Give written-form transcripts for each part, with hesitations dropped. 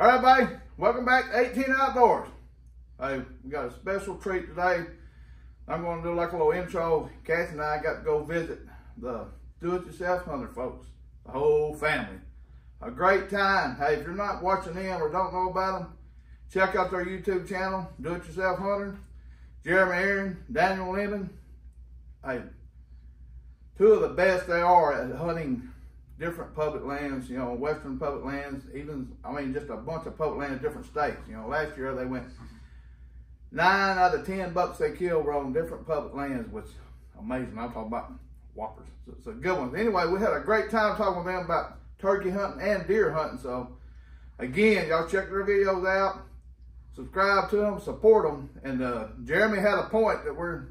All right, everybody, welcome back to 18 Outdoors. Hey, we got a special treat today. I'm going to do like a little intro. Kathy and I got to go visit the do-it-yourself hunter folks, the whole family. A great time. Hey, if you're not watching them or don't know about them, check out their YouTube channel, Do-It-Yourself Hunter. Jeremy, Aron, Daniel, Lemmon. Hey, two of the best they are at hunting different public lands, you know, western public lands, even, I mean, just a bunch of public lands in different states. You know, last year they went 9 out of 10 bucks they killed were on different public lands, which is amazing. I'm talking about whoppers. So it's a good one. Anyway, we had a great time talking with them about turkey hunting and deer hunting. So again, y'all check their videos out, subscribe to them, support them. And Jeremy had a point that we're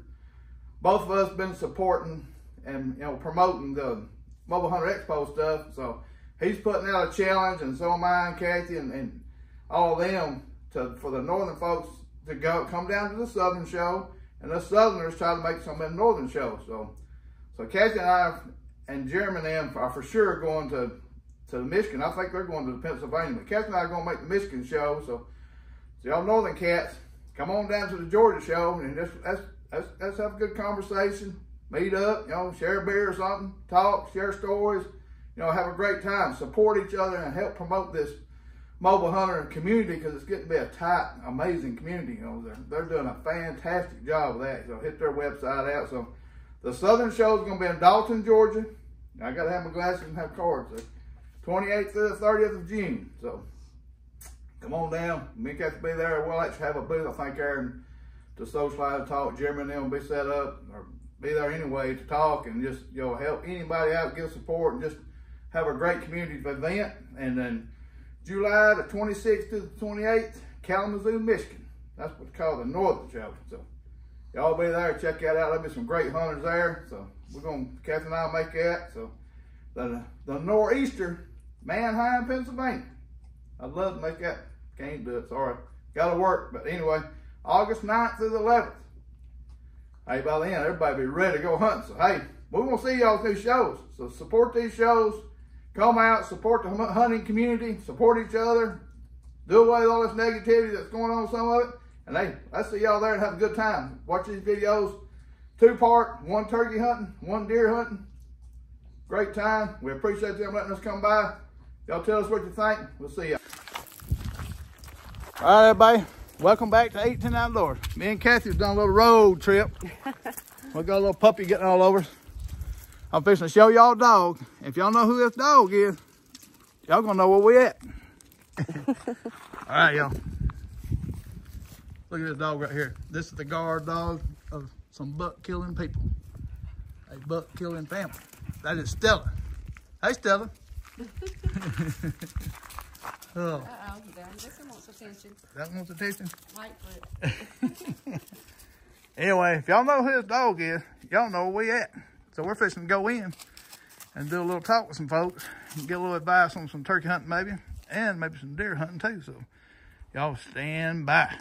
both of us been supporting and, you know, promoting the Mobile Hunter Expo stuff. So he's putting out a challenge, and so am I and Kathy and all of them for the northern folks to come down to the southern show, and the southerners try to make some of them northern shows. So Kathy and I and Jeremy and them are for sure going to Michigan. I think they're going to Pennsylvania, but Kathy and I are going to make the Michigan show. So y'all northern cats, come on down to the Georgia show and let's have a good conversation. Meet up, you know, share a beer or something, talk, share stories, you know, have a great time, support each other, and help promote this mobile hunter community, because it's getting to be a tight, amazing community. You know, they're doing a fantastic job of that. So hit their website out. So the southern show is going to be in Dalton, Georgia. I got to have my glasses and have cards. So 28th to the 30th of June. So come on down. Me and Kathy will be there. We'll actually have a booth, I think, Aron, to socialize, talk. Jeremy and them will be set up, or be there anyway to talk and just, you know, help anybody out, give support, and just have a great community event. And then July the 26th to the 28th, Kalamazoo, Michigan. That's what's called the Northern Show. So y'all be there, check that out. There'll be some great hunters there. So we're gonna, Kathy and I'll make that. So the nor'easter, Manheim, Pennsylvania. I'd love to make that. Can't do it, sorry. Gotta work. But anyway, August 9th through the 11th. Hey, by then, everybody be ready to go hunting. So, hey, we're going to see y'all's new shows. So, support these shows. Come out, support the hunting community, support each other. Do away with all this negativity that's going on with some of it. And, hey, let's see y'all there and have a good time. Watch these videos. 2-part, 1 turkey hunting, 1 deer hunting. Great time. We appreciate them letting us come by. Y'all tell us what you think. We'll see ya. All right, everybody. Welcome back to 18 Outdoors. Me and Kathy's done a little road trip. We got a little puppy getting all over us. I'm fixing to show y'all a dog. If y'all know who this dog is, y'all gonna know where we at. All right, y'all. Look at this dog right here. This is the guard dog of some buck killing people. A buck killing family. That is Stella. Hey, Stella. Oh. This one wants attention. That wants attention? Lightfoot. Anyway, if y'all know who this dog is, y'all know where we at. So we're fixing to go in and do a little talk with some folks and get a little advice on some turkey hunting maybe, and maybe some deer hunting too. So y'all stand by.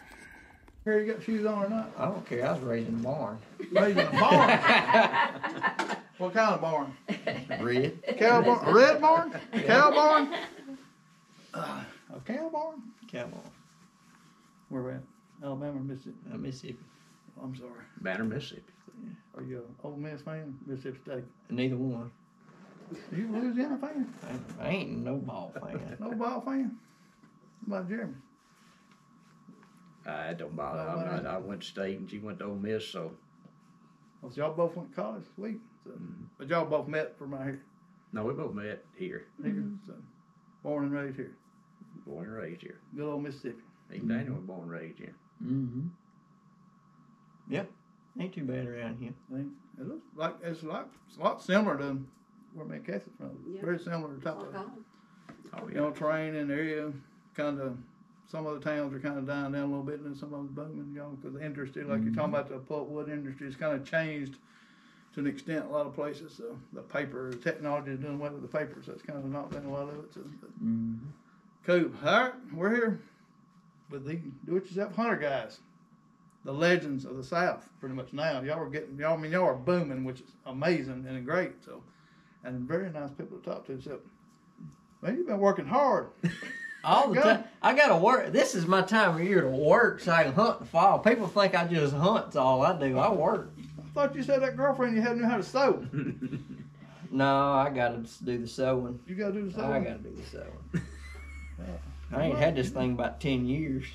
Here, you got shoes on or not? I don't care. I was raised in a barn. Raised in a barn? What kind of barn? Red. Cow barn? A red barn? Cow barn? A cow barn? Cow barn. Where we at? Alabama or Mississippi? Mississippi. Oh, I'm sorry. Banner, Mississippi. Are you an Ole Miss fan? Mississippi State? Neither one. Are you a Louisiana fan? I ain't no ball fan. No ball fan? What about Jeremy? I don't bother. I went to state and she went to Ole Miss, so. Well, so y'all both went to college? Sweet. So, but y'all both met from out here? No, we both met here. Here? So, born and raised here? Born and raised here. Good old Mississippi. Even Daniel was born and raised here. Mm-hmm. Yep. Ain't too bad around here. It looks like it's a lot similar to where me and Kathy's from. Yeah. Very similar to top of it. Oh, You know, terrain in the area, kind of, some of the towns are kind of dying down a little bit, and then some of them booming, you know, because the industry, like you're talking about the pulpwood industry, it's kind of changed to an extent a lot of places. So the paper, the technology is doing away with the paper, so it's kind of knocked down a lot of it. So, cool. All right, we're here with the do-it-yourself hunter guys. The legends of the South, pretty much now. Y'all are booming, which is amazing and great. So, and very nice people to talk to. So, man, you've been working hard. All the time. I gotta work. This is my time of year to work so I can hunt in the fall. People think I just hunt's all I do. I work. I thought you said that girlfriend you had knew how to sew. No, I gotta do the sewing. You gotta do the sewing? I gotta do the sewing. I ain't had this thing about 10 years.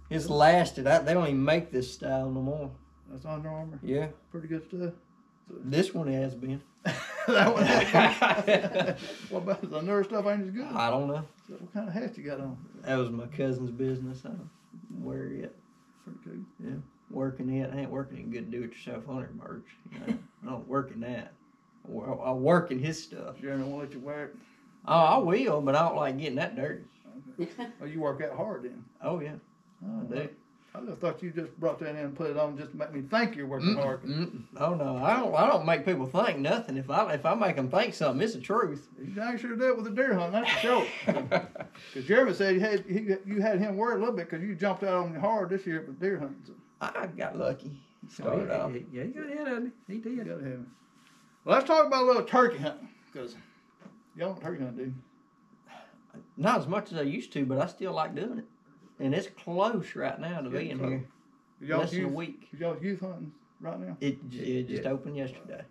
It's lasted. They don't even make this style no more. That's Under Armour? Yeah. Pretty good stuff. This one has been. That one has been. What about the newer stuff ain't as good? I don't know. So what kind of hat you got on? That was my cousin's business. I don't wear it. Pretty cool. Yeah. Working it. I ain't working in good do-it-yourself hunter merch. You know, I don't work in that. I work in his stuff. Jeremy won't let you wear it? Oh, I will, but I don't like getting that dirty. Okay. Oh, you work out hard then? Oh, yeah. Oh, I do. I just thought you just brought that in and put it on just to make me think you're working hard. Oh no, I don't make people think nothing. If I make them think something, it's the truth. You dang sure did with the deer hunt, that's for sure. Because Jeremy said you had him worried a little bit because you jumped out on me hard this year with deer hunting. So. I got lucky. Started off. Yeah, he got ahead of me. He did. Gotta have him. Well, let's talk about a little turkey hunting because y'all don't turkey hunt, do you? Not as much as I used to, but I still like doing it. And it's close right now to being here. Less than a week. Y'all youth hunting right now? It just opened yesterday.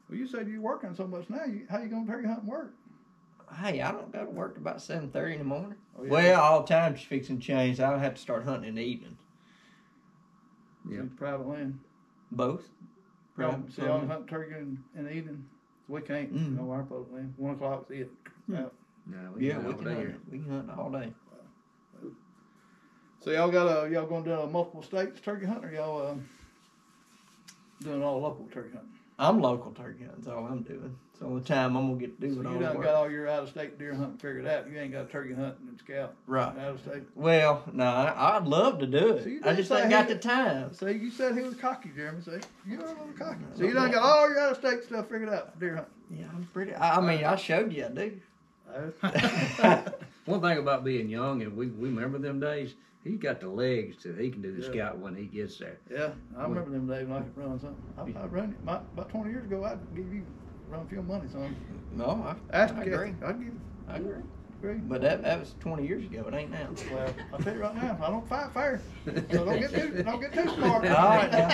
Well, you said you're working so much now. How you going to turkey hunt and work? Hey, I don't go to work about 7:30 in the morning. Oh, yeah. Well, all the time's fixing to change. I'll have to start hunting in the evening. Yeah. Private land. Both. So y'all hunt turkey in the evening? We can't. Mm. No, our public land. 1 o'clock is it. Out. No, We can hunt. We can hunt all day. So y'all going to do a multiple states turkey hunt, or y'all doing all local turkey hunting? I'm local turkey hunting. That's all I'm doing. So the time I'm gonna get to do So it all. you done got all your out of state deer hunting figured out. You ain't got turkey hunting and scout. Right. Out of state. Well, no, I'd love to do it. So you I just ain't got the time. So you said he was cocky, Jeremy. So you're a little cocky. So you done got all your out of state stuff figured out for deer hunting. Yeah, I'm pretty. I mean, I showed you I do. One thing about being young, and we remember them days, he got the legs to, he can do the scout when he gets there. Yeah, I remember them days when I could run something. I run it. About 20 years ago, I'd give you run a few money, son. No, I agree. I'd give you. I agree. Agree. But that was 20 years ago. It ain't now. Well, I'll tell you right now, I don't fight fair. So don't get too smart. All right, now.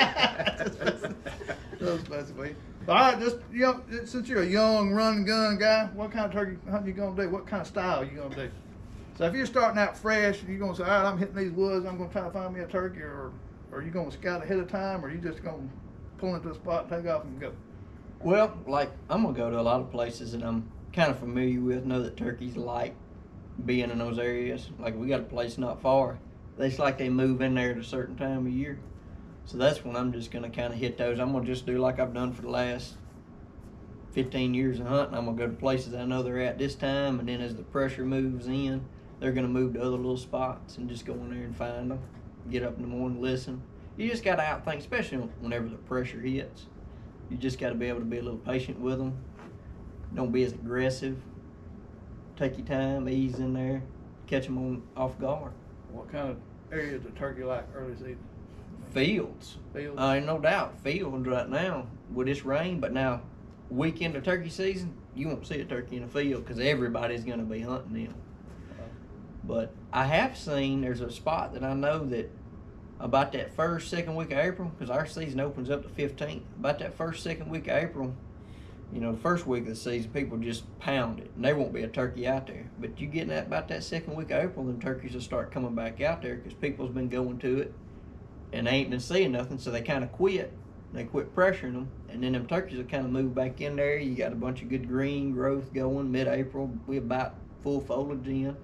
That's basically. All right, just since you're a young run and gun guy, what kind of turkey hunt you gonna do? What kind of style you gonna do? So if you're starting out fresh, you're gonna say, all right, I'm hitting these woods, I'm gonna try to find me a turkey, or you gonna scout ahead of time, or you just gonna pull into a spot, take off, and go? Well, like I'm gonna go to a lot of places that I'm kind of familiar with. Know that turkeys like being in those areas. Like we got a place not far. It's like they move in there at a certain time of year. So that's when I'm just gonna kind of hit those. I'm gonna just do like I've done for the last 15 years of hunting. I'm gonna go to places I know they're at this time, and then as the pressure moves in, they're gonna move to other little spots and just go in there and find them. Get up in the morning, listen. You just gotta outthink, especially whenever the pressure hits. You just gotta be able to be a little patient with them. Don't be as aggressive. Take your time, ease in there, catch them off guard. What kind of areas does turkey like early season? Fields. Fields. No doubt. Fields right now with this rain, but now week into turkey season, you won't see a turkey in a field because everybody's going to be hunting them. But I have seen there's a spot that I know that about that second week of April, because our season opens up the 15th, about that second week of April, the first week of the season, people just pound it, and there won't be a turkey out there. But you get about that second week of April, then turkeys will start coming back out there because people's been going to it, and they ain't been seeing nothing, so they kind of quit. They quit pressuring them, and then them turkeys will kind of move back in there. You got a bunch of good green growth going mid-April. We about full foliage in,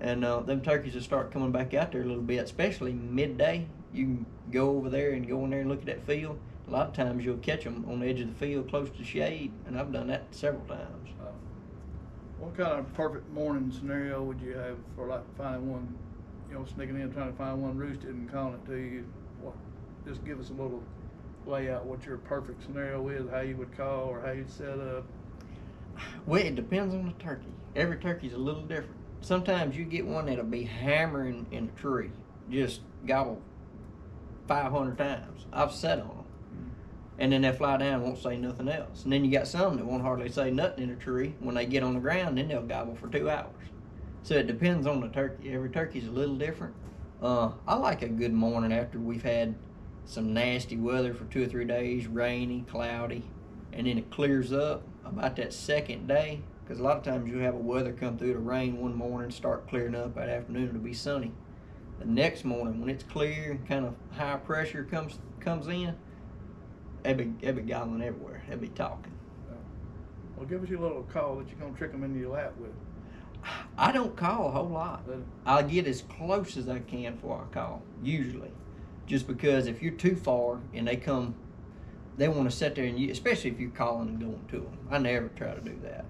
and them turkeys will start coming back out there a little bit, especially midday. You can go over there and go in there and look at that field. A lot of times you'll catch them on the edge of the field close to shade, and I've done that several times. What kind of perfect morning scenario would you have for like finding one, sneaking in trying to find one roosted and calling it to you? Just give us a little layout what your perfect scenario is, how you would call or how you'd set up. Well, it depends on the turkey. Every turkey's a little different. Sometimes you get one that'll be hammering in a tree, just gobble 500 times. I've sat on them. And then they fly down and won't say nothing else. And then you got some that won't hardly say nothing in a tree. When they get on the ground, then they'll gobble for 2 hours. So it depends on the turkey. Every turkey's a little different. I like a good morning after we've had some nasty weather for 2 or 3 days, rainy, cloudy, and then it clears up about that second day, because a lot of times you have a weather come through the rain one morning, start clearing up that afternoon, it'll be sunny. The next morning when it's clear and kind of high pressure comes in, they'll be gobbling everywhere. They'll be talking. Well, give us your little call that you're going to trick them into your lap with. I don't call a whole lot. I get as close as I can before I call, usually. Just because if you're too far and they want to sit there and especially if you're calling and going to them. I never try to do that.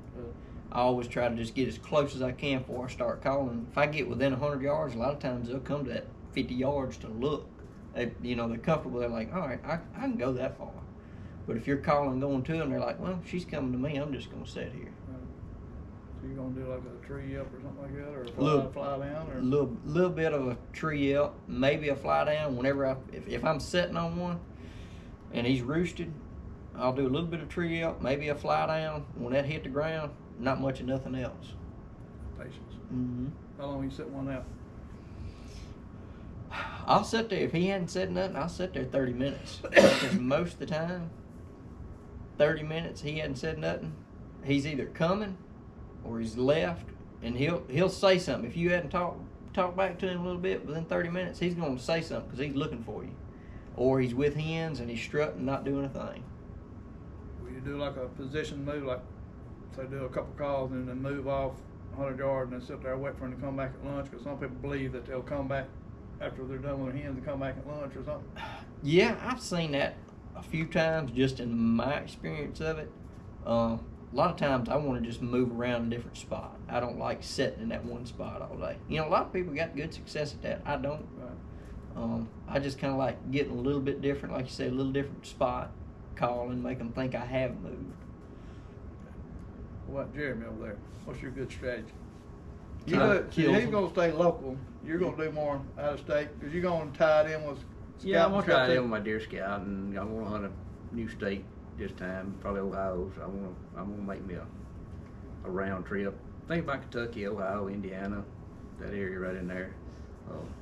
I always try to just get as close as I can before I start calling. If I get within 100 yards, a lot of times they'll come to that 50 yards to look. They're comfortable. They're like, all right, I can go that far. But if you're calling going to them, they're like, well, she's coming to me. I'm just going to sit here. So you're going to do like a tree up or something like that, or a fly down? Or? Little bit of a tree up, maybe a fly down. Whenever if I'm sitting on one and he's roosted, I'll do a little bit of tree up, maybe a fly down. When that hit the ground, not much of nothing else. Patience. Mm-hmm. How long you sit one out? I'll sit there. If he hadn't said nothing, I'll sit there 30 minutes. Because most of the time, 30 minutes, he hadn't said nothing. He's either coming or he's left, and he'll say something. If you hadn't talked back to him a little bit, within 30 minutes, he's going to say something because he's looking for you. Or he's with hens and he's strutting, not doing a thing. Will you do like a position move, like say do a couple calls and then move off 100 yards and then sit there wait for them to come back at lunch? Because some people believe that they'll come back after they're done with their hens and come back at lunch or something. Yeah, I've seen that a few times just in my experience of it. A lot of times I want to just move around a different spot. I don't like sitting in that one spot all day. A lot of people got good success at that. I don't. Right. I just kind of like getting a little bit different, like you said, a little different spot, call and make them think I have moved. What about Jeremy over there? What's your good strategy? He's going to stay local. You're going to do more out of state because you're going to tie it in with. Yeah, I'm going to tie it in with my deer scout, and I want to hunt a new state this time, probably Ohio. So I'm going to make me a round trip. Think about Kentucky, Ohio, Indiana, that area right in there.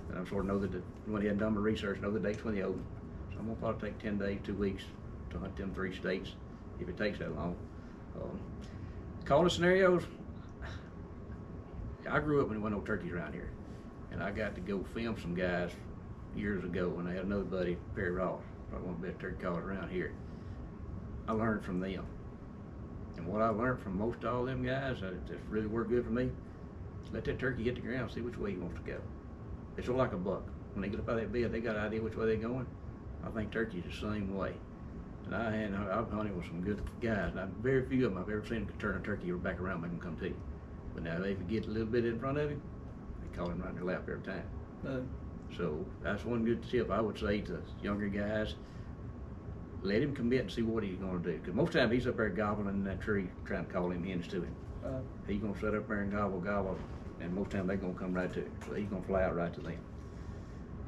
And I'm sort of know that when he had done my research, know the dates when they open. So I'm going to probably take 10 days, 2 weeks to hunt them 3 states if it takes that long. Calling scenarios, I grew up when there wasn't no turkeys around here. And I got to go film some guys years ago when I had another buddy, Perry Ross, probably one of the best turkey callers around here. I learned from them. And what I learned from most all them guys that really worked good for me, is let that turkey hit the ground, see which way he wants to go. It's sort of like a buck. When they get up out of that bed, they got an idea which way they're going. I think turkey's the same way. And I've hunted with some good guys. Now, very few of them I've ever seen them turn a turkey back around and make them come to you. But now if you get a little bit in front of him, they call him right in their lap every time. So that's one good tip I would say to younger guys. Let him commit and see what he's going to do. Because most of the time he's up there gobbling in that tree trying to call him hens to him. He's going to sit up there and gobble, and most of the time they're going to come right to him. So he's going to fly out right to them.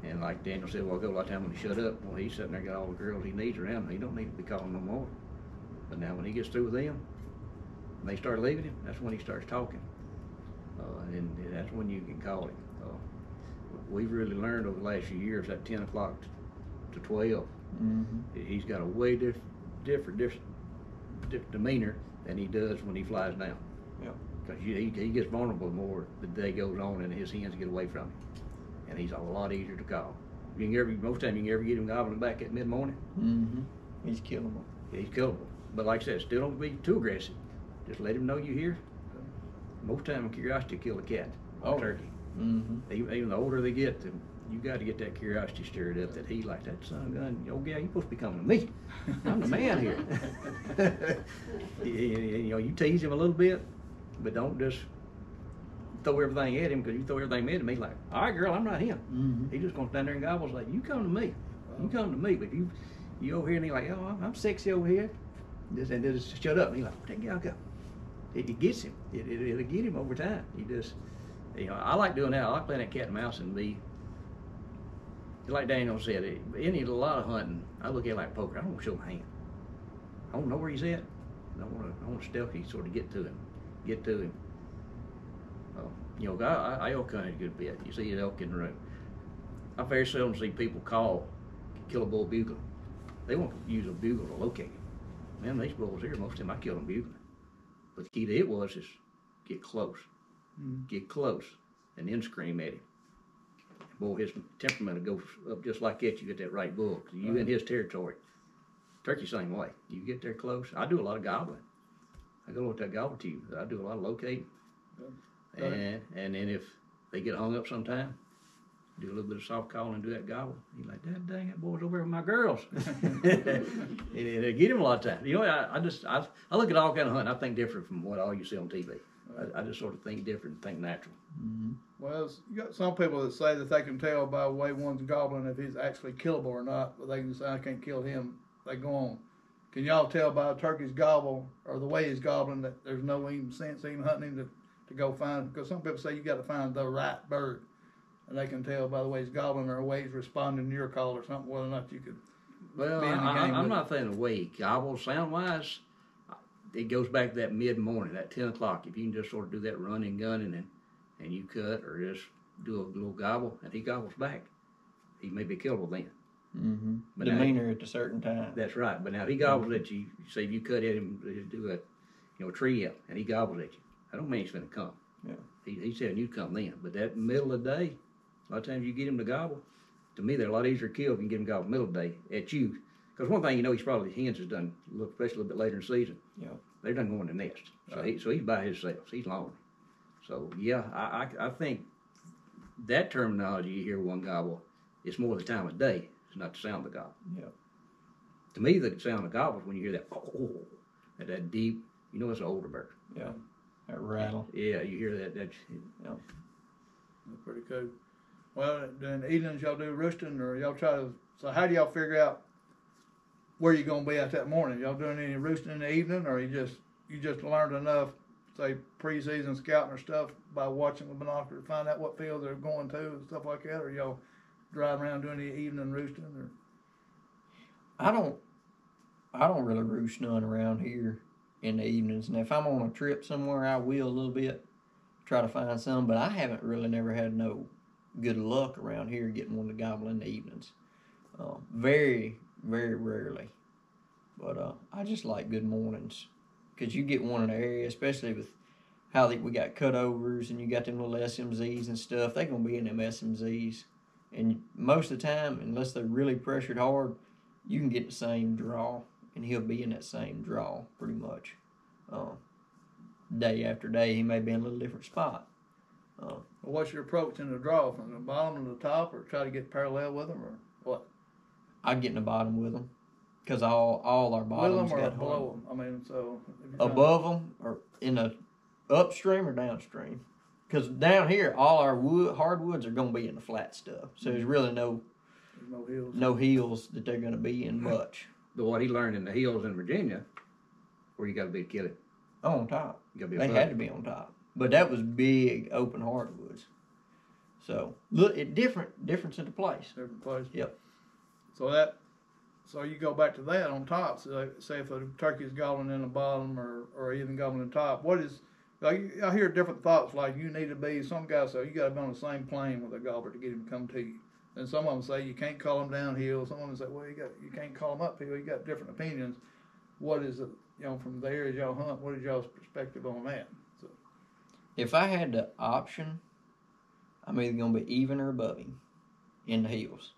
And like Daniel said, well, a lot of time when he shut up, well, he's sitting there got all the girls he needs around him. He don't need to be calling no more. But now when he gets through with them, and they start leaving him, that's when he starts talking. And that's when you can call him. We've really learned over the last few years that 10 o'clock to 12, he's got a way different demeanor than he does when he flies down. Yeah. Because he gets vulnerable more the day goes on and his hens get away from him. And he's a lot easier to call. Most time you can ever get him gobbling back at mid-morning. He's killable. He's killable. But like I said, still don't be too aggressive. Just let him know you're here. Most time curiosity kill a cat or a turkey. Even the older they get, you got to get that curiosity stirred up that he like that son of a gun. Oh yeah, you're supposed to be coming to me. I'm the man here. You tease him a little bit, but don't just throw everything at him, because you throw everything at him, he's like, all right, girl, I'm not him. He's just gonna stand there and gobble like, you come to me. You come to me. But you over here and he's like, oh, I'm sexy over here. And just shut up. And he's like, where'd that gal go? It gets him. It'll get him over time. He just, I like doing that. I like playing that cat and mouse and be, like Daniel said, a lot of hunting, I look at it like poker. I don't want to show my hand. I don't know where he's at. I want to stealthy sort of get to him. You know, I elk hunt a good bit. You see elk in the room. I very seldom see people call kill a bull bugler. They won't use a bugle to locate him. Man, these bulls here, most of them I kill them bugling. But the key to it is get close. Get close, and then scream at him. Boy, his temperament will go up just like that. You get that right bull. Cause you in his territory. Turkey same way. You get there close. I do a lot of gobbling. I go with that gobble tube. I do a lot of locating. And then if they get hung up sometime, do a little bit of soft calling and do that gobble. He's like, dang, that boy's over there with my girls. and they get him a lot of times. You know, I look at all kind of hunting. I think different from what all you see on TV. I just sort of think different and think natural. Well, you got some people that say that they can tell by the way one's gobbling if he's actually killable or not, but they can say, I can't kill him. They go on. Can y'all tell by a turkey's gobble or the way he's gobbling that there's no even sense even hunting him to go find? Because some people say you got to find the right bird, and they can tell by the way he's gobbling or the way he's responding to your call or something whether or not you could. Well, I'm not saying the way he gobbles sound wise. It goes back to that mid-morning, that 10 o'clock. If you can just sort of do that running, gunning, and you cut or just do a little gobble, and he gobbles back, he may be killable then. But demeanor at a certain time. That's right. But now if he gobbles at you, say if you cut at him, do a tree up, and he gobbles at you, I don't mean he's going to come. Yeah. He's telling you to come then. But that middle of the day, a lot of times you get him to gobble. To me, they're a lot easier to kill if you can get him to gobble middle of the day at you. Because one thing you know, he's probably hens has done, especially a little bit later in the season. Yeah. They're done going to nest. So he's by himself. He's lonely. So yeah, I think that terminology you hear one gobble, it's more the time of day. It's not the sound of the gobble. Yeah. To me, the sound of the gobble is when you hear that that deep. You know, it's an older bird. Yeah. That rattle. Yeah, you hear that. That's pretty cool. Well, in the evenings y'all do roosting, or y'all try to. So how do y'all figure out where you're gonna be at that morning? Y'all doing any roosting in the evening, or you just learned enough, say pre-season scouting or stuff by watching the binocular to find out what fields they're going to and stuff like that, or y'all drive around doing the evening roosting? Or I don't really roost none around here in the evenings. And if I'm on a trip somewhere, I will a little bit try to find some. But I haven't really never had no good luck around here getting one to gobble in the evenings. Very, very rarely. But I just like good mornings, because you get one in the area, especially with how we got cutovers and you got them little SMZs and stuff. They're going to be in them SMZs. And most of the time, unless they're really pressured hard, you can get the same draw, and he'll be in that same draw pretty much. Day after day, he may be in a little different spot. what's your approach in the draw, from the bottom to the top, or try to get parallel with them, or what? I'd get in the bottom with them, because all our bottoms With them or got below them? I mean, so above them or in the upstream or downstream. Because down here, all our hardwoods are going to be in the flat stuff. So there's really no hills. No hills that they're going to be in much. But what he learned in the hills in Virginia, where you got to be to kill it. On top. You gotta be they had to be on top. But that was big open hardwoods. So look, difference in the place. Different place. Yep. So you go back to that on top. So say if a turkey is gobbling in the bottom or even gobbling in the top, what is, I hear different thoughts, like you need to be, some guys say you got to be on the same plane with a gobbler to get him to come to you. And some of them say you can't call him downhill. Some of them say, well, you can't call him uphill. You got different opinions. What is it, from the areas y'all hunt, what is y'all's perspective on that? So, if I had the option, I'm either going to be even or above him in the hills.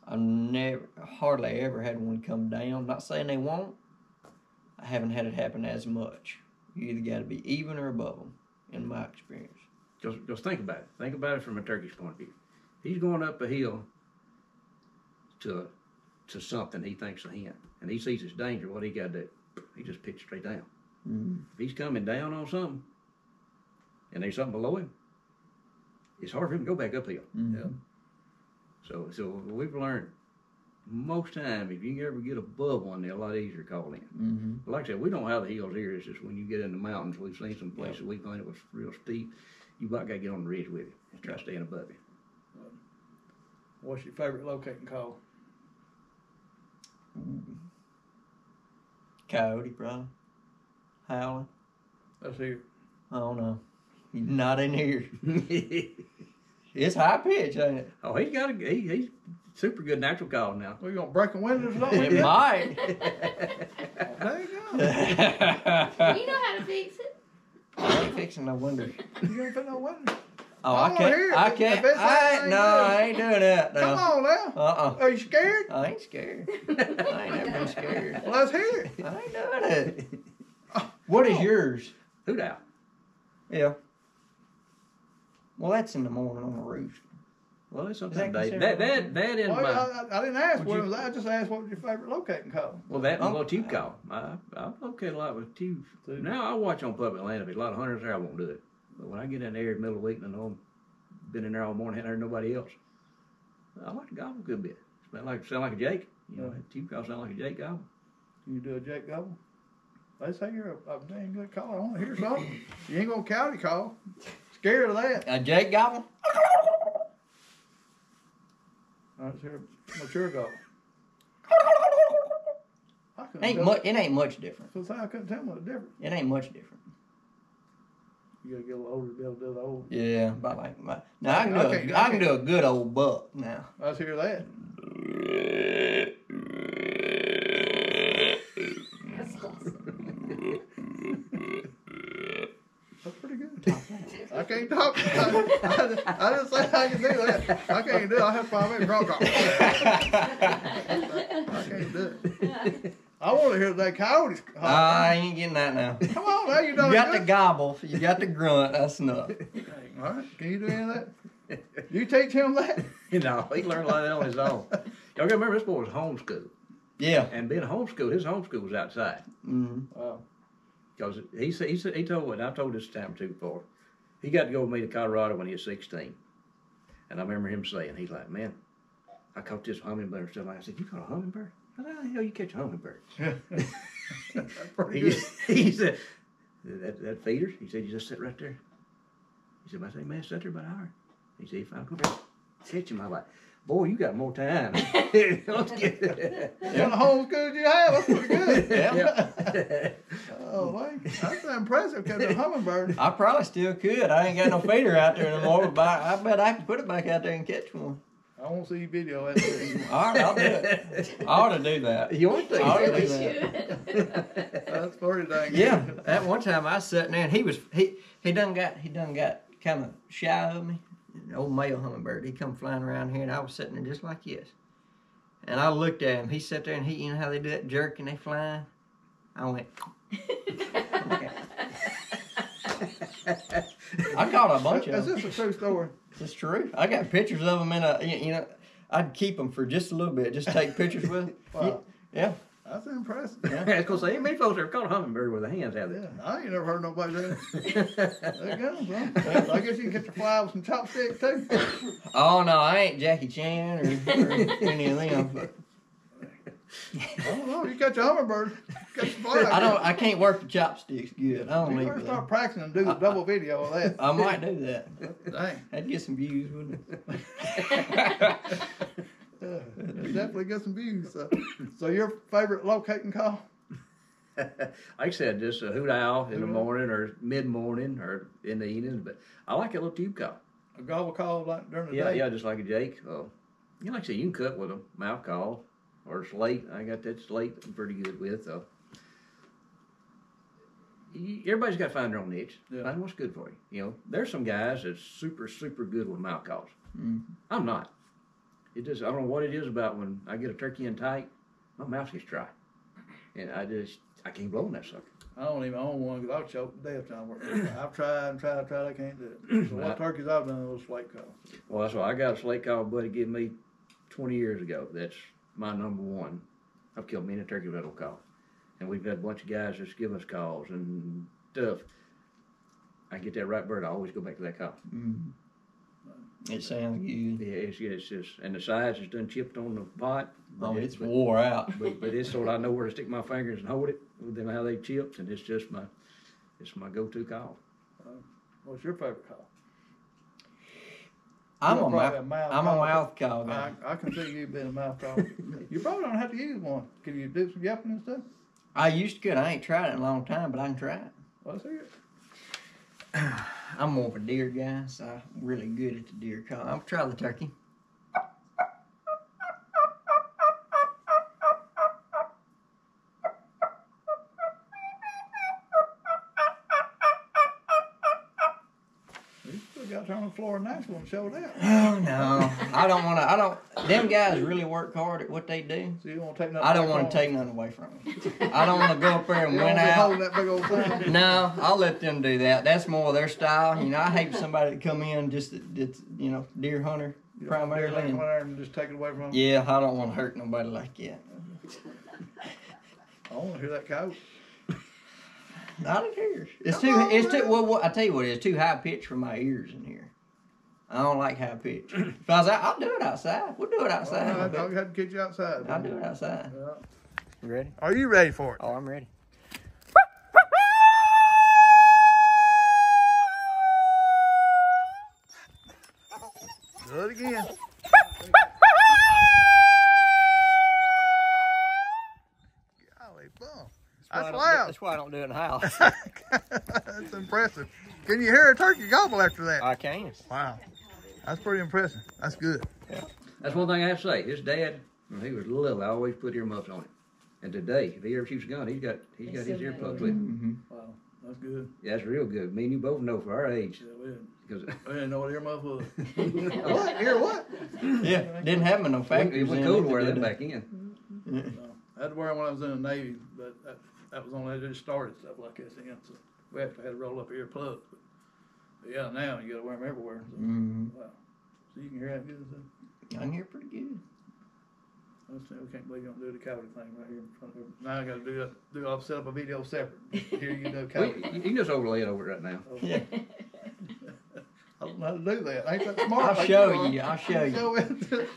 I've hardly ever had one come down. Not saying they won't. I haven't had it happen as much. You either got to be even or above them, in my experience. Just think about it. Think about it from a turkey's point of view. He's going up a hill to something he thinks a hen, and he sees it's danger. What he got to do? He just pitches straight down. Mm-hmm. If he's coming down on something, and there's something below him, it's hard for him to go back uphill. Mm-hmm. yeah. So we've learned most time if you can ever get above one, they're a lot easier to call in. Mm-hmm. But like I said, we don't have the hills here. It's just when you get in the mountains, we've seen some places we found it was real steep. You about got to get on the ridge with it and try to stand above it. What's your favorite locating call? Coyote, probably. Howling. Let's hear. I don't know. Not in here. It's high pitch, ain't it? Oh, he's super good natural call now. We're gonna break the windows or something. It might. There you go. You know how to fix it. I ain't fixing no windows. You gonna put no windows? Oh, I I wanna can't. hear it. I If can't. it's that thing I ain't doing that Come now. on now. Are you scared? I ain't scared. I ain't never been scared. Well, let's hear it. I ain't doing it. What is yours? Hoot owl. Yeah. Well, that's in the morning on the roof. Well, it's that something that considered- that in Well, my I didn't ask Would what you- it was. I just asked what was your favorite locating call. well that was a tube call. I locate a lot with tubes. Tube. Now I watch on public land. If there's a lot of hunters there, I won't do it. But when I get in there in the middle of the week and I know I've been in there all morning, hadn't heard nobody else, I like to gobble a good bit. Sound like a Jake. You know, that tube call sound like a Jake gobble. Can you do a Jake gobble? They say you're a dang good caller. I want to hear something. You ain't gonna county call. Scared of that. A Jake gobble? Let's hear a mature gobble. I couldn't Ain't tell. much. It ain't much different. So I couldn't tell what the difference. It ain't much different. You gotta get a little older to be able to do the old. Yeah, about like my. Now I Okay, can do a good old buck now. Let's hear that. That's awesome. That's pretty good. I can't talk. I didn't say I can do that. I can't do it. I have 5 minutes drunk. I can't do it. I want to hear that coyotes. I ain't getting that now. Come on, now you done You got good. the gobble. You got the grunt. That's enough. All right, can you do any of that? You teach him that? You know, he learned a lot of that on his own. Y'all gotta remember this boy was homeschooled. Yeah. And being homeschooled, his homeschool was outside. Mm-hmm. Wow. Because he told me, and I've told this time too before, he got to go with me to Colorado when he was 16. And I remember him saying, he's like, man, I caught this hummingbird and stuff like that. I said, you caught a hummingbird? How the hell you catch a hummingbird? That's pretty good. he said, that feeder? He said, you just sit right there. He said, I say, man, sit there about an hour. He said, if I come back, catch him. I'm like, boy, you got more time. Let's get it. What kind of homeschool you have? That's pretty good. Yeah. Oh, wait. That's impressive catching a hummingbird. I probably still could. I ain't got no feeder out there anymore, but I bet I can put it back out there and catch one. I won't see video of that. All right, I'll do it. I ought to do that. You want to? I ought to Really do that. should. That's pretty dang good. Yeah, at one time I was sitting there and he done got kind of shy of me. An old male hummingbird. He come flying around here and I was sitting there just like this. And I looked at him. He sat there and you know how they do that jerk and they fly? I went. Okay. I caught a bunch Is of them. this a true story? It's true. I got pictures of them you know, I'd keep them for just a little bit, just take pictures with them. Wow. Yeah. That's impressive. I was going to say, ain't many folks ever caught a hummingbird with their hands, have they? Yeah, I ain't never heard nobody do that. There you go, bro. I guess you can catch a fly with some chopsticks too. Oh no, I ain't Jackie Chan or any of them. But I don't know. You catch a hummingbird, catch a fly. I can't work the chopsticks good. I don't You need better that. start practicing and do the double video of that. I might do that. Dang. That'd get some views, wouldn't it? Yeah, definitely get some views. So your favorite locating call? Like I said, just a hoot owl in the morning or mid-morning or in the evening. But I like a little tube call. A gobble call like during the Yeah, day? yeah, just like a Jake. You know, like I said, you can cut with a mouth call or slate. I got that slate I'm pretty good with. Everybody's got to find their own niche. Yeah. Find what's good for you. You know, there's some guys that's super, super good with mouth calls. Mm. I'm not. I don't know what it is about when I get a turkey in tight, my mouth gets dry. And I can't blow in that sucker. I don't even own one because I'll choke to death trying to work. I've tried and tried, I can't do it. So what turkeys I've done was slate calls. Well, that's why I got a slate call buddy gave me 20 years ago. That's my number one. I've killed many turkey with that call. And we've had a bunch of guys just give us calls and stuff. I get that right bird, I always go back to that call. Mm. It sounds good. Yeah, it's just, and the sides is done chipped on the pot. Oh, it's wore out. But it's so I know where to stick my fingers and hold it with them how they chipped, and it's just my go-to call. What's your favorite call? I'm You're a probably mouth call guy. I can see you being a mouth call. You probably don't have to use one. Can you do some yelping and stuff? I used to could. I ain't tried it in a long time, but I can try it. Let's hear it. I'm more of a deer guy, so I'm really good at the deer call. I'll try the turkey. You still got her on the floor in Nashville and show that. Oh no, I don't want to. Them guys really work hard at what they do. So you don't want to take nothing I don't away want to from take nothing away from them. I don't want to go up there and you win don't out. holding that big old thing. No, I'll let them do that. That's more their style. You know, I hate somebody to come in that's deer hunter You don't want to primarily. come in there and just take it away from them. Yeah, I don't want to hurt nobody like that. I want to hear that cow. Not in here. It's too. Well, I tell you what, it's too high pitched for my ears in here. I don't like high pitch. If I was out, I'll do it outside. We'll do it outside. All right, I'll have to get you outside. I'll do it outside. Yeah. You ready? Are you ready for it? Oh, I'm ready. Do it again. Golly, bum. That's loud. That's why I don't do it in the house. That's impressive. Can you hear a turkey gobble after that? I can. Wow. That's pretty impressive. That's good. Yeah. That's one thing I have to say. His dad, when he was little, I always put earmuffs on him. And today, if he ever shoots a gun, he's got his earplugs with him. Wow. That's good. Yeah, that's real good. Me and you both know for our age. Yeah, we didn't. Because I didn't know what earmuff was. what? What? Ear what? Yeah, didn't have them in no It factories. was in cool it, to wear did them they? back in. No. I had to wear them when I was in the Navy, but that was only, I just started stuff like this then. So we actually had to roll up earplugs. But yeah, now you got to wear them everywhere. So, wow. So you can hear that good? So. I can hear pretty good. We can't believe you don't do the coward thing right here in front of them. Now I got to I'll set up a video separate. Here you do Well, coward. you can just overlay it over it right now. Yeah. I don't know how to do that. Ain't that smart? I'll like show are. you. I'll show you. Show it. You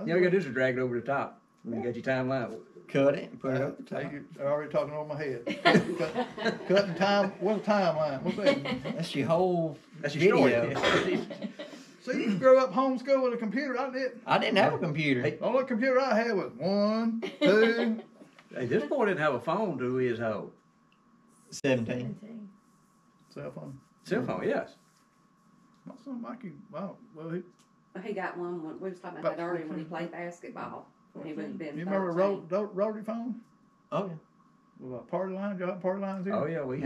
all you gotta do is drag it over the top. When you got your timeline. Cut it and put it up the top. You're already talking over my head. Cutting time. What's a timeline? What's that? That's your whole That's your video. story. So you grew up homeschooled with a computer. I didn't. I didn't have a computer. Hey. The only computer I had was 1, 2. Hey, this boy didn't have a phone to his hoe. 17. Cell phone. Cell phone, yes. My son Mikey, wow, well, He got one when we was talking about that earlier when he played basketball. When he would have been you remember 13. rotary phone? Oh yeah. With a party line? Y'all have party lines here? Oh yeah, We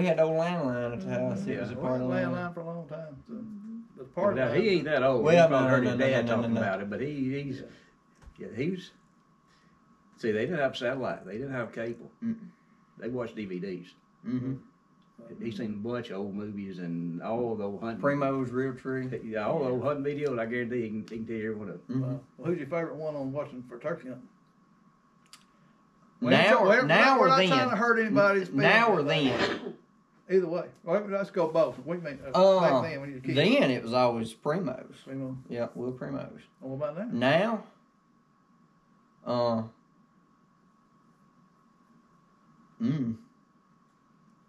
had old landline at the house. It was a We part had of a the landline for a long time. So. The party Now, line. he ain't that old. Well, He's probably heard his no, dad no, talking no. about it, but he was. See, they didn't have satellite. They didn't have cable. They watched DVDs. Mm-hmm. He's seen a bunch of old movies and all the old hunting. Primo's Real Tree. Yeah, all the old hunting videos. I guarantee he can tell you every one of them. Mm-hmm. Well, who's your favorite one on watching for turkey hunting? Now we're not or trying to then? hurt anybody's feelings. Now or then? Either way. Well, let's go both. We mean back then when you were kids. Then it was always Primo's. Primo. Yeah, Will Primo's. What about now? Now,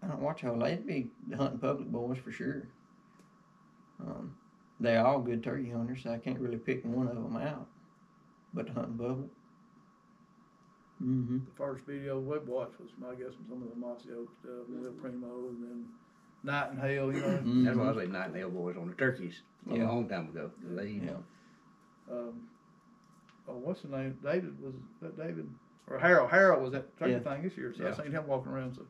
I don't watch a whole lot. It'd be the Hunting Public boys for sure. They're all good turkey hunters, so I can't really pick one of them out. But the Hunting Public. Mm-hmm. The first video we watched was, I guess, some of the Mossy Oak stuff, Will Primo, and then Night and Hale, you know. Mm-hmm. That's why I say Night and Hale boys on the turkeys a long time ago. What's the name? David, was that David? Or Harold. Harold was at turkey Yeah. thing this year, so Yeah. I seen him walking around. So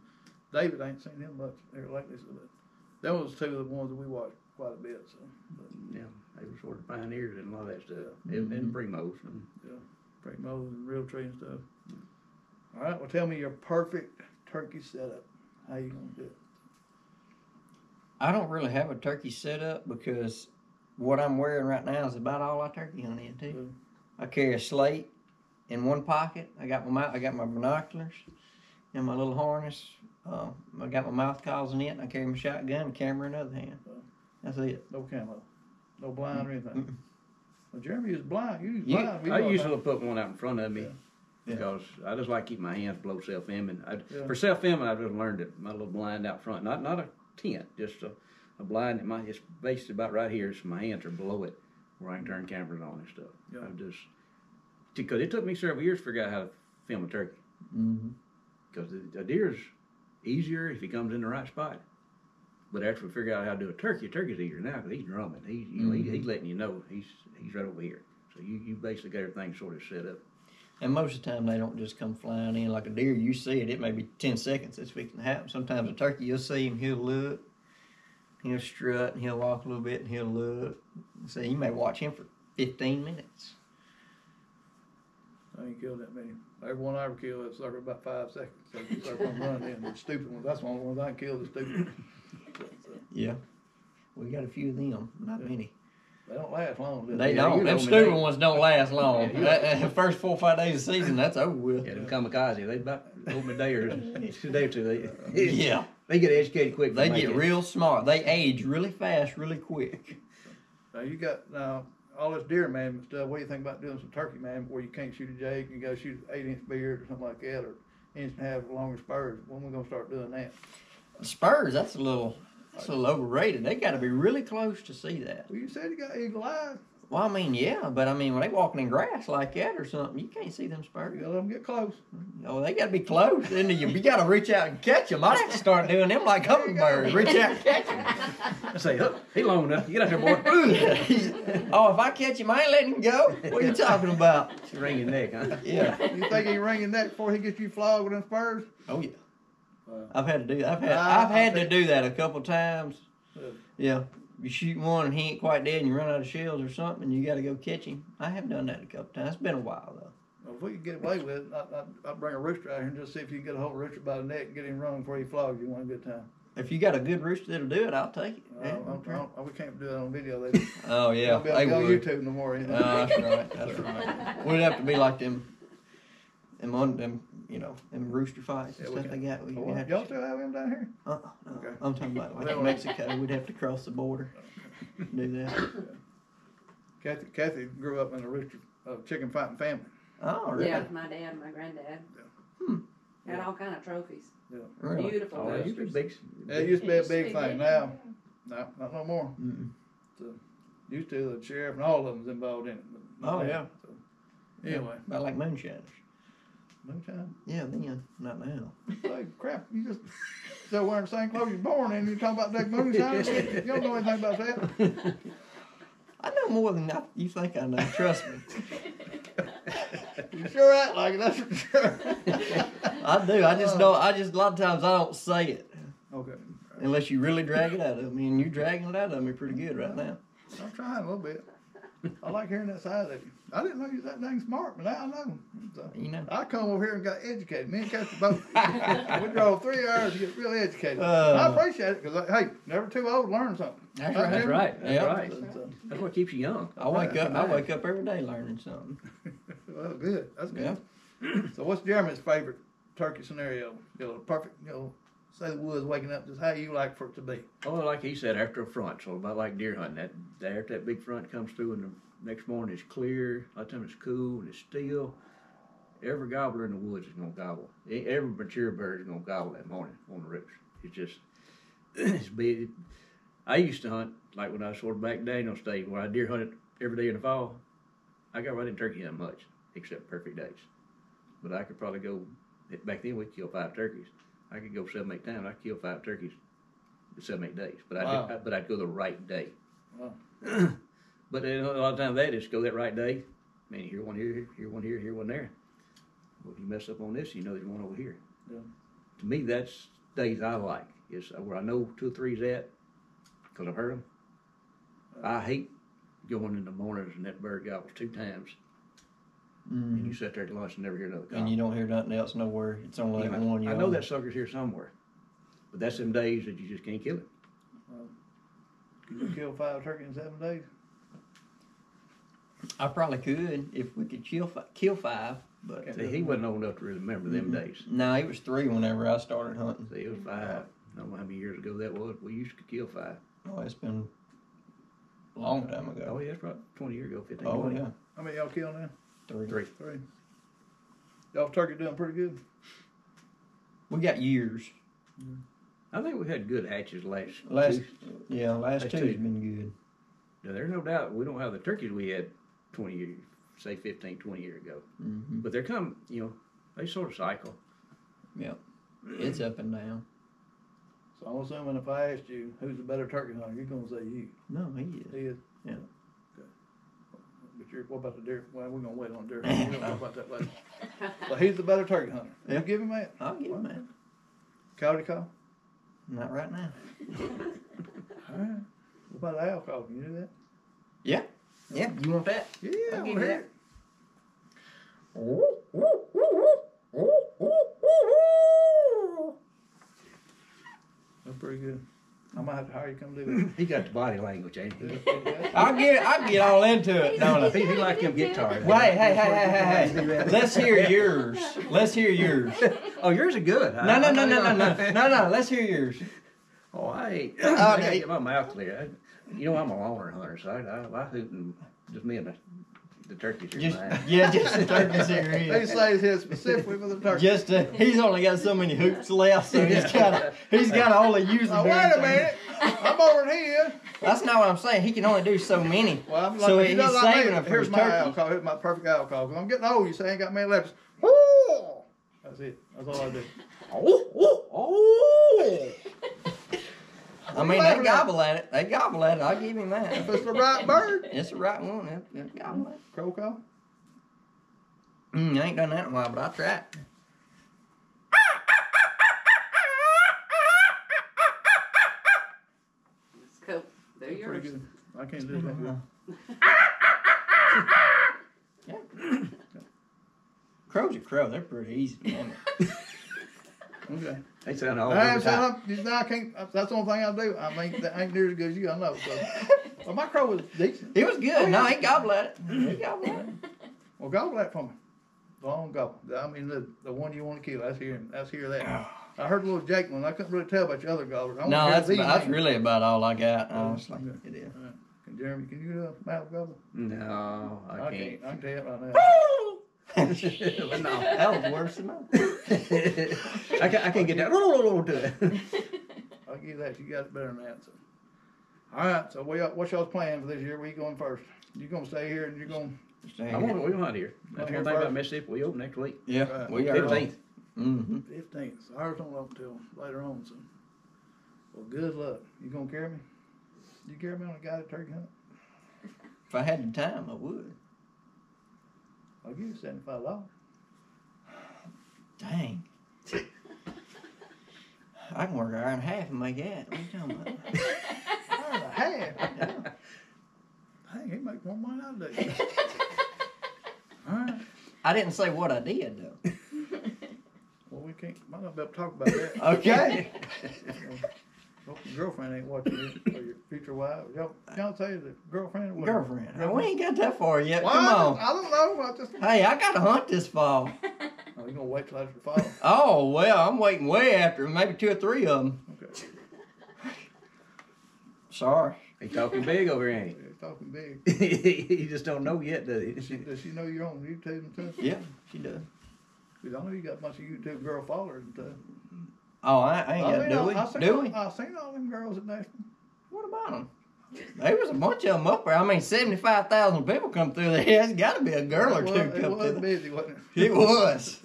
David, I ain't seen him much here lately. So that was two of the ones that we watched quite a bit. So Yeah, they were sort of pioneers in a lot of that stuff. Mm-hmm. And Primos. And, Primos and Real Tree and stuff. All right, well, tell me your perfect turkey setup. How you gonna do it? I don't really have a turkey setup because what I'm wearing right now is about all I turkey hunt into. I carry a slate in one pocket. I got my binoculars and my little harness. I got my mouth calls in it. And I carry my shotgun and camera in the other hand. That's it. No camo, no blind or anything. Mm-mm. Well, Jeremy is blind. You use blind. I usually put one out in front of me. Yeah. Because I just like keep my hands below self-aiming. Yeah. For self-aiming, I've just learned it. My little blind out front, not a tent, just a blind. It's basically about right here, so my hands are below it, where I can turn cameras on and stuff. Yeah. Because it took me several years to figure out how to film a turkey. Mm-hmm. Because a deer's easier if he comes in the right spot. But after we figure out how to do a turkey's easier now because he's drumming. He's letting you know he's right over here. So you basically got everything sort of set up. And most of the time they don't just come flying in like a deer. You see it may be 10 seconds it's fixing to happen. Sometimes a turkey, you'll see him, he'll look, he'll strut, and he'll walk a little bit, and he'll look. So you may watch him for 15 minutes. I ain't killed that many. Every one I ever killed, it's like about 5 seconds. So you start going to run in. The stupid ones. That's the only ones I killed, the stupid ones. Yeah. We got a few of them, not many. They don't last long, do They they? don't. Them stupid ones don't last long. First 4 or 5 days of season, that's over with. Yeah, them kamikaze, they about over a day or two. Yeah. They get educated quick. They get real smart. They age really fast, really quick. Now you got all this deer management stuff. What do you think about doing some turkey management where you can't shoot a jake, you got to shoot an 8-inch beard or something like that, or 1.5 inch longer spurs? When we gonna start doing that? Spurs, that's a little overrated. They got to be really close to see that. Well, you said you got eagle eyes. Well, I mean, yeah, but I mean, when they walking in grass like that or something, you can't see them spurs. You gotta let them get close. Oh, they got to be close. Then you got to reach out and catch them. I'd have to start doing them like hummingbirds. Reach out and catch them. I say, oh, he long enough. Get out there, boy. Oh, if I catch him, I ain't letting him go. What are you talking about? It's a ringing neck, huh? Yeah. You think he ringing that before he gets you flogged with them spurs? Oh yeah. Wow. I've had to do that. I've had to do that a couple times. Yeah. You shoot one and he ain't quite dead and you run out of shells or something and you got to go catch him. I have done that a couple times. It's been a while though. Well, if we could get away with it, I'd bring a rooster out here and just see if you can get a hold of a rooster by the neck and get him running before he flogs you one good time. If you got a good rooster that'll do it, I'll take it. Yeah. We can't do that on video. Oh yeah, they won't be able to go on YouTube no more. No, that's right. That's right. We'd have to be like them rooster fights and stuff they got. Y'all still have him down here? No. Okay. I'm talking about like Mexico. We'd have to cross the border. Do that. Kathy grew up in a rooster chicken fighting family. Oh, really? Yeah, my dad and my granddad. Had all kind of trophies. Yeah. Really? Beautiful Oh, roosters. you could big. It used to be a big thing. Now, no, not no more. Mm-mm. So, used to, the sheriff and all of them was involved in it. But Oh, not yeah. now. So, anyway, About like moonshiners. moonshine. Yeah, then. Not now. Hey, crap, you just still wearing the same clothes you're born in. You're talking about that moonshine? You don't know anything about that. I know more than you think I know. Trust me. You sure act like it, that's for sure. I do. I just don't. A lot of times I don't say it Okay. unless you really drag it out of me, and you're dragging it out of me pretty good right now. I'm trying a little bit. I like hearing that side of you. I didn't know you was that dang smart, but now I know. So, You know. I come over here and got educated. Me and Cassie both. We drove 3 hours to get really educated. Oh. I appreciate it because, hey, never too old to learn something. That's Right, right. That's Jimmy? right. That's Yeah. right. So, That's what keeps you young. I wake up every day learning something. well, good. That's good. Yeah. So, what's Jeremy's favorite turkey scenario? Perfect. Say the woods waking up. Just how you like for it to be. Oh, like he said, after a front, so about like deer hunting. After that big front comes through, and the next morning it's clear. A lot of times it's cool and it's still. Every gobbler in the woods is gonna gobble. Every mature bird is gonna gobble that morning on the roost. It's just, it's big. I used to hunt like when I was sort of back in Daniel State, where I deer hunted every day in the fall. I got right in turkey hunting much, except perfect days. But I could probably go. Back then we'd kill 5 turkeys. I could go 7, 8 times. I could kill 5 turkeys in 7, 8 days. But I'd go the right day. Wow. But a lot of times they just go that right day. Man, you hear one here, hear one here, hear one there. Well, if you mess up on this, you know there's one over here. Yeah. To me, that's days I like. Is where I know 2 or 3's at, because I've heard them. I hate going in the mornings and that bird gobbles 2 times. And you sit there at lunch and never hear another call. And you don't hear nothing else nowhere. It's only like one. I know that sucker's here somewhere. But that's them days that you just can't kill it. Could you kill 5 turkeys in 7 days? I probably could if we could kill 5, but See, he wasn't old enough to really remember them days. no, he was 3 whenever I started hunting. See, it was 5. I don't know how many years ago that was. We used to kill 5. Oh, it's been a long time ago. Oh, yeah, that's right. 20 years ago, 15, Oh 20. yeah, How many y'all kill now? 3. 3. 3. Y'all turkey doing pretty good. We got years. I think we had good hatches last Last 2. two's two. been good. Now, there's no doubt we don't have the turkeys we had 20 years, say 15, 20 years ago. Mm-hmm. But they're come, they sort of cycle. Yeah, it's up and down. So I'm assuming if I asked you who's the better turkey hunter, you're gonna say you. No, he is. He is. Yeah. Okay. But what about the deer? Well, we're gonna wait on deer. We're gonna talk about that later. So he's the better turkey hunter. Yeah. You give him that? I'll give him that. Coyote call? Not right now. All right. What about the owl call? Can you do that? Yeah. Yeah. You want that? Yeah, I'll I give wanna you hear that. it. That's pretty good. I might have to hire you to come do He got the body language, ain't he? that. I'll get all into it, don't I? He like them guitars. Wait, hey. Let's hear yours. Let's hear yours. Oh, yours are good. No. Let's hear yours. Oh, I ain't. Okay. I gotta get my mouth clear. You know, I'm a loner hunter, so I hoot and just me and the turkeys are mine. Just the turkeys here. They say it's here specifically for the turkey. He's only got so many hoops left, so he's got to only use them. Now, wait a minute. I'm over here. That's not what I'm saying. He can only do so many. Well, I'm So like, he's you know, like saving me, them for here's his my owl turkey. call. Here's my perfect owl call. 'Cause I'm getting old. You say I ain't got many left. Woo! That's it. That's all I do. Oh. I mean, they gobble at it. I'll give him that. If it's the right bird. It's the right one. It gobble at it. Crow call. I ain't done that in a while, but I'll try it. It's cool. Do Pretty yours. good. I can't do that good. Crow's a crow. They're pretty easy to manage. Okay. They sound all I over am the top. saying I can't. That's the only thing I do. I mean, that ain't near as good as you. I know. So. Well, my crow was decent. It was good. No, he gobbled at it. He gobbled at it. Well, gobble that for me. Long gobble. I mean, the one you want to kill. Let's hear that. I heard a little Jake one. I couldn't really tell about your other gobblers. I No, wanna hear these that's names. really about all I got, honestly. Okay. It is. All right. Jeremy, can you do a mouth gobble? No, I can't. I can tell you right now. No. That was worse than mine. I can't get that. To it. I'll give you that. You got it better than that. So. All right. So what's y'all's plan for this year? Where you going first? You gonna stay here and you're gonna? We'll hunt here. That's one thing about Mississippi. We open next week. Yeah, Right. we are. 15th. 15th. So ours don't open until later on. So, well, good luck. You gonna carry me? You carry me on a guided turkey hunt? If I had the time, I would. I'll give you $75. Dang. I can work an hour and a half and make that. What are you talking about? Hour and a half. Dang, he make more money than I do. All right. I didn't say what I did, though. Well, we might not be able to talk about that. Okay. Hope your girlfriend ain't watching it, or your future wife. Y'all tell you the girlfriend or what? Girlfriend. We ain't got that far yet. Well, Come on. I don't know. I just. Hey, I got to hunt this fall. Oh, you gonna wait till after the fall? Oh, well, I'm waiting way after, maybe 2 or 3 of them. Okay. Sorry. He talking big over here, ain't Yeah, talking big. he? He just don't know yet, does he? Does she know you're on YouTube and stuff? Yeah, she does. 'Cause I know you got a bunch of YouTube girl followers and stuff. Oh, I ain't got, do we? I seen all them girls at Nashville. What about them? There was a bunch of them up there. I mean, 75,000 people come through there. There's got to be a girl or two It come was through. busy, wasn't it? It was.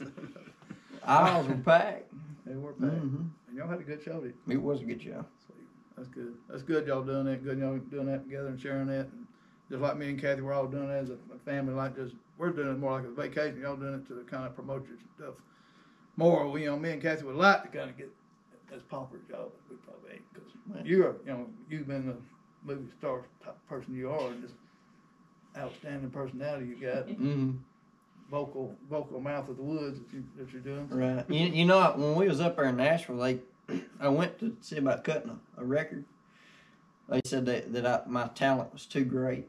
Aisles were packed. They were packed. And y'all had a good show, didn't you? It was a good show. Sweet. That's good. That's good y'all doing that. Good y'all doing that together and sharing that. And just like me and Kathy, we're all doing that as a family. Like just we're doing it more like a vacation. Y'all doing it to kind of promote your stuff more. Me and Kathy would like to kind of get as popular as y'all, but we probably ain't because you've been the movie star type person you are, and just outstanding personality you got. Vocal mouth of the woods that you're doing. Right. You know, when we was up there in Nashville, I went to see about cutting a record. They said that my talent was too great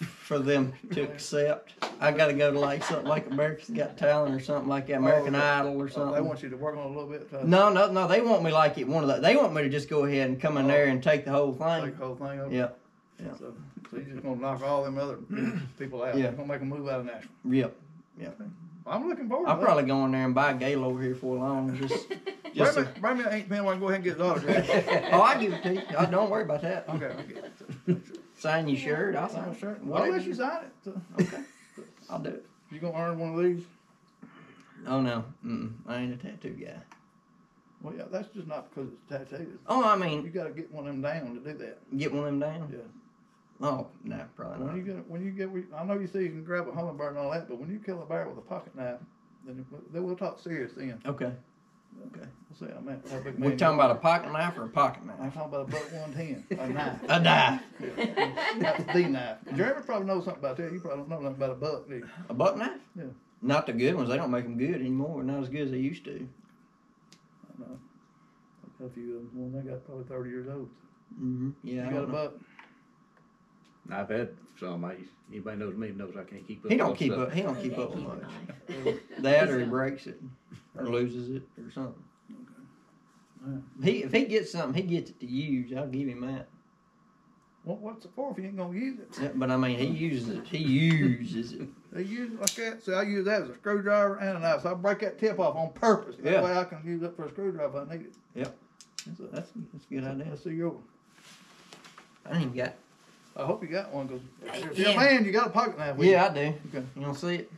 for them to accept. I got to go to something like America's Got Talent or something like that, American Idol or something. They want you to work on it a little bit. No. They want me like it. They want me to just go ahead and come in there and take the whole thing. Take the whole thing over. Yeah. So you're just gonna knock all them other people out. Yeah. You're gonna make them move out of Nashville. Yep. I'm looking forward. I'll to probably go in there and buy a Gale over here for long. Just bring me an ink pen. I can go ahead and get his autograph. Oh, I give it to you. Don't worry about that. Okay, I get it. Sign your shirt. I'll sign I'm it. sure. Whatever. I'll let you sign it. So. Okay. I'll do it. You gonna earn one of these? Oh no. I ain't a tattoo guy. Well, yeah, that's just not because it's tattooed. Oh, I You mean, got to get one of them down to do that. get one of them down. Yeah. Oh, no, probably not. When you get, I know you say you can grab a hummingbird and all that, but when you kill a bear with a pocket knife, then we'll talk serious then. Okay. Okay. We'll see. I mean, how big We man talking you about a are. pocket knife or a pocket I'm knife? talking about a buck 110, a knife. A knife. That's the knife. Jeremy probably knows something about that. You probably don't know nothing about a buck, do you? A buck knife? Yeah. Not the good ones. They don't make them good anymore. Not as good as they used to. I know. I've got a few of them. One they got probably 30 years old. Mm-hmm. Yeah. You I got a don't know. buck? I've had some. Anybody knows me knows I can't keep up. He don't with keep stuff. up. He don't keep up with much. That or he breaks it or loses it or something. If he gets something, he gets it to use. I'll give him that. Well, what's it for if you ain't gonna use it? Yeah, but I mean, he uses it. He uses it. They use it like that. So I use that as a screwdriver and a knife. So I break that tip off on purpose. That Yeah. way I can use it for a screwdriver if I need it. Yep. That's a good idea. Let's see yours. I ain't even got. I hope you got one, because if Yeah. you're a man, you got a pocket knife with Yeah, I do. Okay. You don't see it?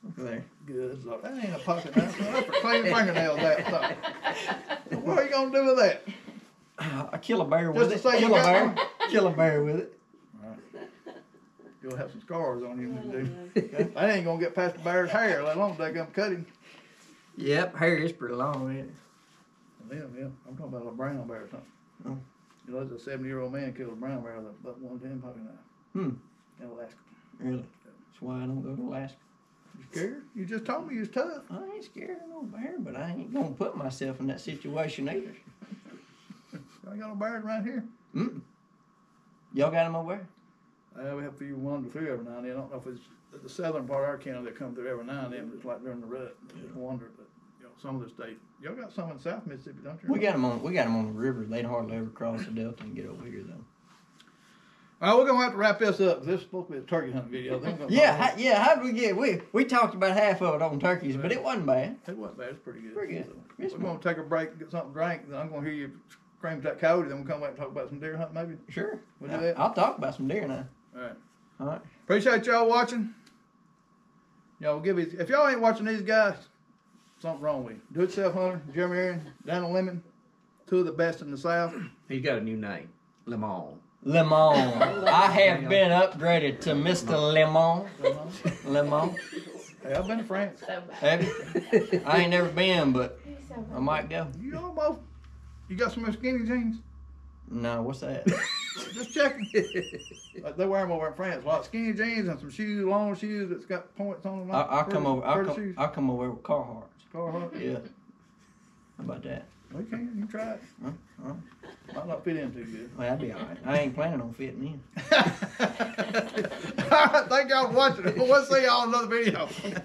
Look there. you. Good. So that ain't a pocket knife. That's for cleaning fingernails out. So what are you going to do with that? I kill a bear with Just it. to say you Kill a got bear. one? Kill a bear with it. You'll have some scars on you when you do. Okay? I ain't going to get past the bear's hair, let alone they going to cut him. Yep, hair is pretty long, ain't it? Yeah. I'm talking about a brown bear or something. Oh. You know, there's a 70-year-old man killed a brown bear with a buck 110 pocket knife. In Alaska. Really? That's why I don't go to Alaska. You scared? You just told me you was tough. I ain't scared of no bear, but I ain't gonna put myself in that situation either. I ain't got no bears around here. Mm. Y'all got them over there? We have a few wander through every now and then. I don't know if it's the southern part of our county that come through every now and then, but it's like during the rut. They just wander, but some of the state. Y'all got some in South Mississippi, don't you? We got them on the river. They'd hardly ever cross the delta and get over here though. All right, we're gonna have to wrap this up. This is supposed to be a turkey hunting video. How did we get? We talked about half of it on turkeys, but it wasn't bad. It wasn't bad. It's pretty good. Pretty good. So, we're gonna take a break and get something to drink. Then I'm gonna hear you scream that coyote. Then we'll come back and talk about some deer hunting, maybe. Sure. We'll do that. I'll talk about some deer now. All right. All right. Appreciate y'all watching. Y'all give it. If y'all ain't watching these guys, something wrong with you. Do-it-yourself hunter, Jeremy Aron, down in Lemmon, two of the best in the South. He's got a new name, Lemmon. Lemon. I have been upgraded to Mr. Lemon. Lemon. Hey, I've been to France. Have you? I ain't never been, but I might go. You almost. You got some skinny jeans? No, what's that? Just checking. Like they wear them over in France. A lot of skinny jeans and some shoes, long shoes that's got points on them. I'll come over. Shoes. I'll come over with Carhartts. Carhartt. Yeah. How about that? We can. You can try it. Huh? Might not fit in too good. Well, that'd be all right. I ain't planning on fitting in. All right, thank y'all for watching. We'll see y'all in another video.